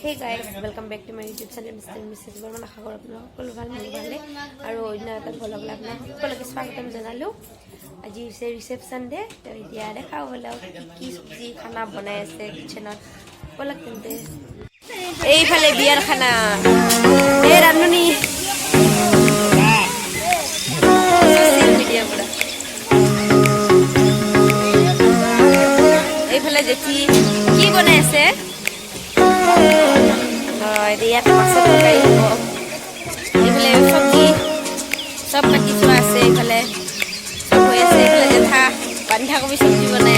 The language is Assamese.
Hey guys, welcome back to my YouTube channel Mr. and Mrs. Burman. আশা কৰোঁ আপোনালোক সকলো ভালে আৰু অন্য এটা ভ্লগ আপোনালোক সকলোকে স্বাগতম জনালো। আজি হৈছে ৰিসেপশন ডে। তো এতিয়া দেখাও হ'ল কি চব্জি খানা বনাই আছে কিচেনত বলক তেন্তে এইফালে বিয়াৰ খানা এই ৰান্ধনি ছ'চিয়েল মিডিয়া পৰা এইফালে জেঠি কি বনাই আছে ইয়াত মাছৰ তৰকাৰী হ'ব এইফালে চব্জি চব কাটি থোৱা আছে এইফালে চব হৈ আছে এইফালে জেঠা বন্ধাকবি চব্জি বনাই